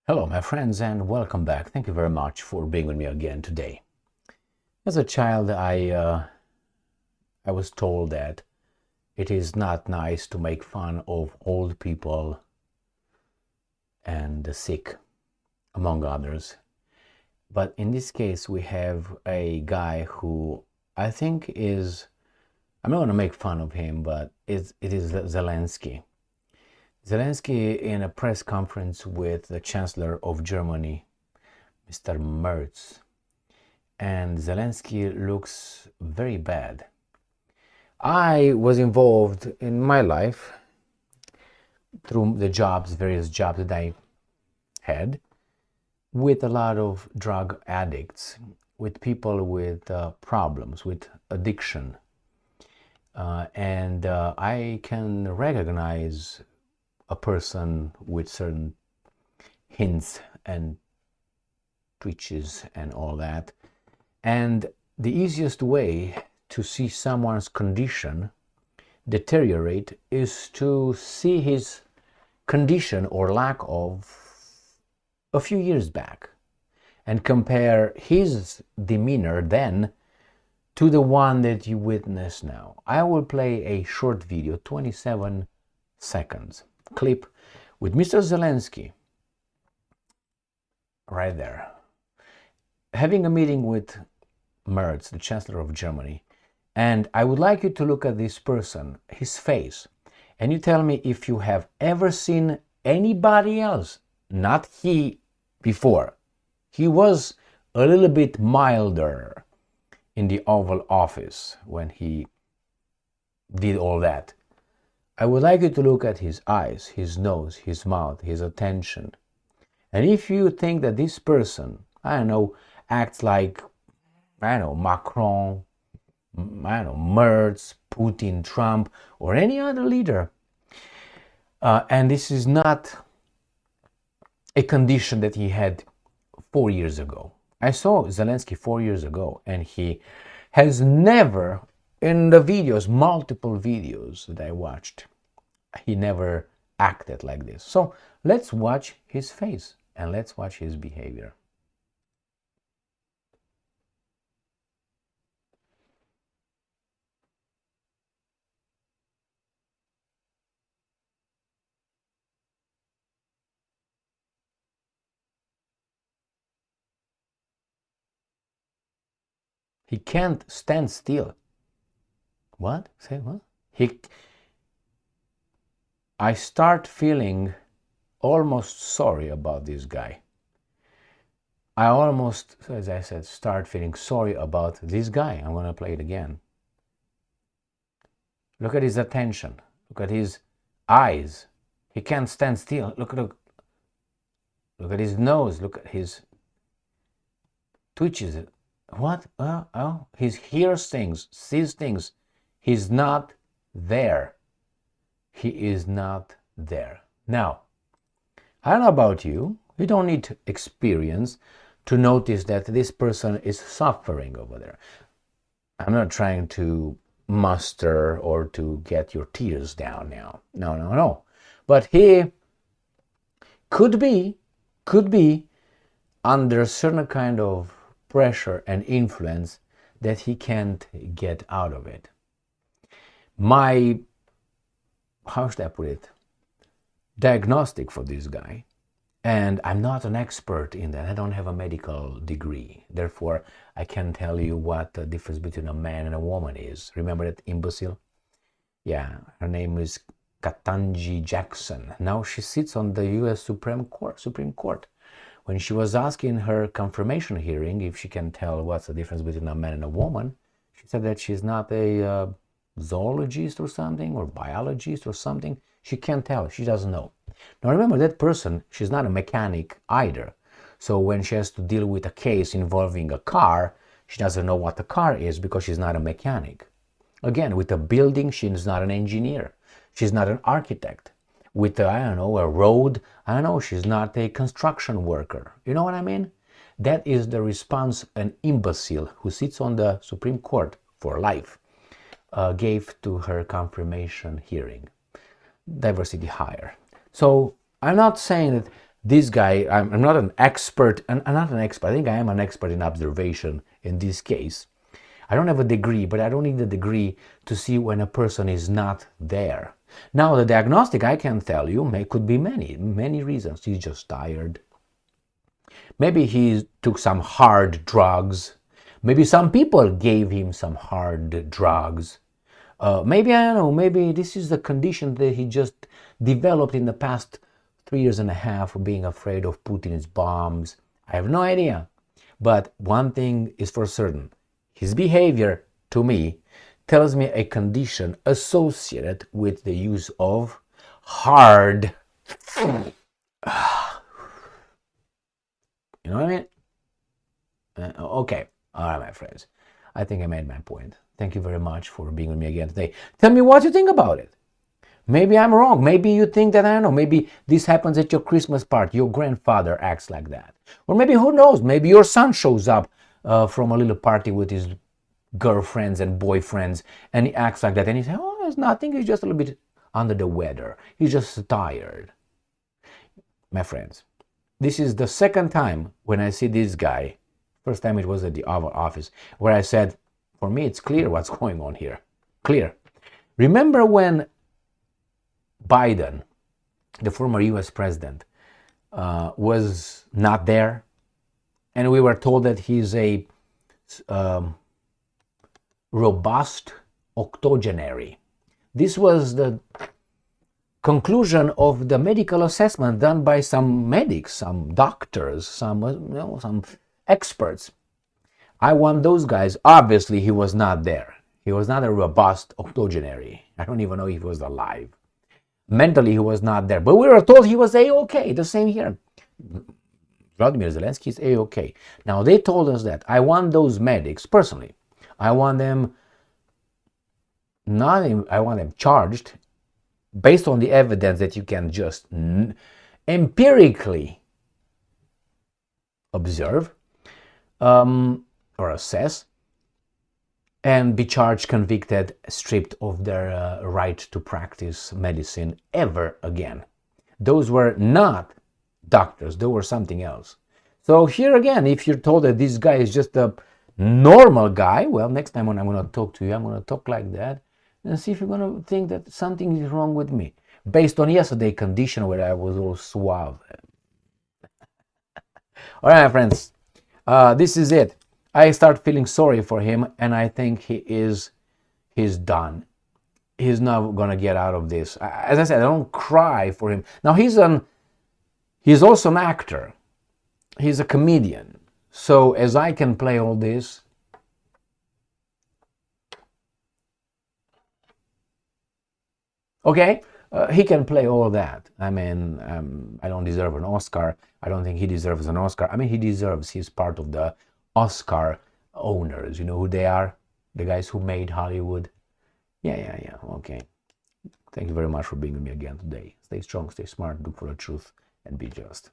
Hello, my friends, and welcome back. Thank you very much for being with me again today. As a child, I was told that it is not nice to make fun of old people and the sick, among others. But in this case, we have a guy who I think is, I'm not going to make fun of him, but it is Zelensky. Zelensky, in a press conference with the Chancellor of Germany, Mr. Merz, and Zelensky looks very bad. I was involved in my life through the various jobs that I had, with a lot of drug addicts, with people with problems, with addiction. And I can recognize a person with certain hints and twitches and all that. And the easiest way to see someone's condition deteriorate is to see his condition or lack of a few years back and compare his demeanor then to the one that you witness now. I will play a short video, 27 seconds clip with Mr. Zelensky right there, having a meeting with Merz, the Chancellor of Germany. And I would like you to look at this person, his face, and you tell me if you have ever seen anybody else, not he before. He was a little bit milder in the Oval Office when he did all that. I would like you to look at his eyes, his nose, his mouth, his attention. And if you think that this person, I don't know, acts like, I don't know, Macron, I don't know, Merz, Putin, Trump, or any other leader, and this is not a condition that he had 4 years ago. I saw Zelensky 4 years ago, and he has never, in the videos, multiple videos that I watched, he never acted like this. So let's watch his face and let's watch his behavior. He can't stand still. What? Say what? I start feeling almost sorry about this guy. I almost, as I said, start feeling sorry about this guy. I'm going to play it again. Look at his attention. Look at his eyes. He can't stand still. Look at his nose. Look at his twitches. What? He hears things, sees things. He's not there. He is not there. Now, I don't know about you. You don't need experience to notice that this person is suffering over there. I'm not trying to muster or to get your tears down now. No. But he could be under a certain kind of pressure and influence that he can't get out of it. How should I put it, diagnostic for this guy, and I'm not an expert in that. I don't have a medical degree. Therefore, I can't tell you what the difference between a man and a woman is. Remember that imbecile? Yeah, her name is Ketanji Jackson. Now she sits on the U.S. Supreme Court. When she was asking her confirmation hearing if she can tell what's the difference between a man and a woman, she said that she's not a zoologist or something, or biologist or something. She can't tell. She doesn't know. Now remember, that person, she's not a mechanic either. So when she has to deal with a case involving a car, she doesn't know what the car is because she's not a mechanic. Again, with a building, she's not an engineer. She's not an architect. With, a road, she's not a construction worker. You know what I mean? That is the response an imbecile who sits on the Supreme Court for life gave to her confirmation hearing. Diversity hire. So I'm not saying that this guy, I'm not an expert, and I'm not an expert. I think I am an expert in observation in this case. I don't have a degree, but I don't need a degree to see when a person is not there. Now, the diagnostic, I can tell you, could be many reasons. He's just tired. Maybe he took some hard drugs. Maybe some people gave him some hard drugs. Maybe, I don't know, maybe this is the condition that he just developed in the past 3.5 years of being afraid of Putin's bombs. I have no idea. But one thing is for certain. His behavior, to me, tells me a condition associated with the use of hard. You know what I mean? Okay. All right, my friends. I think I made my point. Thank you very much for being with me again today. Tell me what you think about it. Maybe I'm wrong. Maybe you think that, I don't know, maybe this happens at your Christmas party. Your grandfather acts like that. Or maybe, who knows, maybe your son shows up from a little party with his girlfriends and boyfriends, and he acts like that, and he says, oh, there's nothing, he's just a little bit under the weather, he's just tired. My friends, this is the second time when I see this guy. First time it was at the Oval Office, where I said, for me it's clear what's going on here. Clear. Remember when Biden, the former US president, was not there, and we were told that he's a robust octogenary. This was the conclusion of the medical assessment done by some medics, some doctors, some experts. I want those guys. Obviously, he was not there. He was not a robust octogenary. I don't even know if he was alive. Mentally, he was not there. But we were told he was A-OK. The same here. Vladimir Zelensky is A-OK. Now, they told us that. I want those medics, personally, I want them charged based on the evidence that you can just empirically observe or assess, and be charged, convicted, stripped of their right to practice medicine ever again. Those were not doctors, they were something else. So here again, if you're told that this guy is just a normal guy, well, next time when I'm going to talk to you, I'm going to talk like that and see if you're going to think that something is wrong with me based on yesterday's condition where I was all suave. All right, my friends, this is it. I start feeling sorry for him, and I think he's done. He's not going to get out of this. As I said, I don't cry for him. Now, he's also an actor. He's a comedian. So as I can play all this, okay, he can play all that. I mean, I don't deserve an Oscar. I don't think he deserves an Oscar. I mean, he's part of the Oscar owners. You know who they are? The guys who made Hollywood. Yeah, okay. Thank you very much for being with me again today. Stay strong, stay smart, look for the truth, and be just.